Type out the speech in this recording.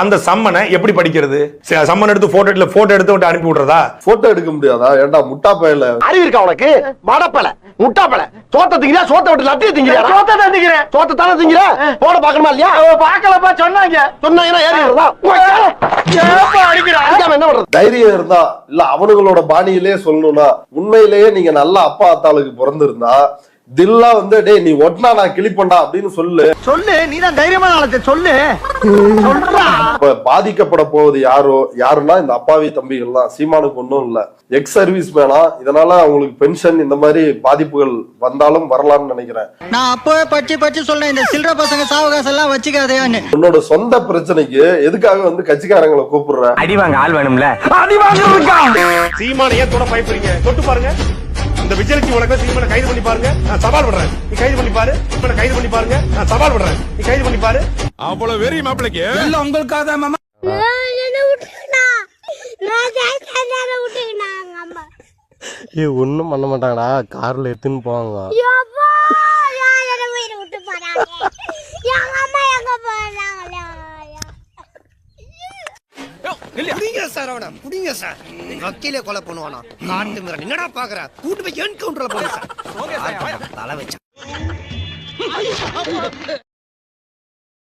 அந்த சம்மனை எப்படி படிக்கிறது? சம்மன் எடுத்து போட்டோ எடுத்து அனுப்பி விடுறதா? போட்டோ எடுக்க முடியாதா? ஏன்டா முட்டா பயல, அறிவு இருக்கா உனக்கு? மடப்பல முட்டாப்பல சோத்த திங்கிறியா? சோத்த விட்டு லட்டிய திங்கிறியா? சோத்த தான் திங்கிறேன். சோத்த தானே திங்கிற? போட பாக்கணுமா இல்லையா? பாக்கலப்பா, சொன்னாங்க. சொன்னாங்கன்னா ஏறி வருதா? என்ன பண்றது? தைரியம் இருந்தா இல்ல அவனுங்களோட பாணியிலே சொல்லணும்னா, உண்மையிலேயே நீங்க நல்ல அப்பா அத்தாளுக்கு பிறந்திருந்தா தில்லா வந்து டேய் நீ ஒட்டினா நான் கிளிப்பண்டா அப்படின்னு சொல்லு. நீ தான் தைரியமான ஆளத்தை சொல்லு. இப்ப பாதிக்கப்பட போவது யாருன்னா இந்த அப்பாவி தம்பிகள் தான். சீமானுக்கு ஒன்றும் இல்ல, எக்ஸ் சர்வீஸ் மேனா, இதனால அவங்களுக்கு பென்ஷன் இந்த மாதிரி பாதிப்புகள் வந்தாலும் வரலாம்னு நினைக்கிறேன். நான் அப்பவே பச்சு சொல்றேன், இந்த சில்லற பசங்க சாவகாசம் எல்லாம் வச்சுக்காதேன்னு. உன்னோட சொந்த பிரச்சனைக்கு எதுக்காக வந்து கட்சிக்காரங்களை கூப்பிடுற? அடிவாங்க ஆள் வேணும்ல. சீமான ஏன் தொட பயப்படுறீங்க? தொட்டு பாருங்க. இந்த விஜயலட்சுமி உலக சீமான கைது பண்ணி பாருங்க, நான் சவால் பண்றேன். நீ கைது பண்ணி பாரு. இப்ப கைது பண்ணி பாருங்க, நான் சவால் பண்றேன். நீ கைது பண்ணி பாரு. அவ்வளவு வெறி மாப்பிளைக்கு இல்ல உங்களுக்காக தான் மாமா. ஒண்ணும் பண்ண மாட்டாங்கடா, கார்ல எடுத்துன்னு போவாங்க. புடிங்க சார், வக்கீலே கொலை பண்ணுவானா? காட்டு மிரன் என்னடா பாக்குற? கூட்டு போய் என்கவுண்டர்ல போய் சார் தலை வச்சா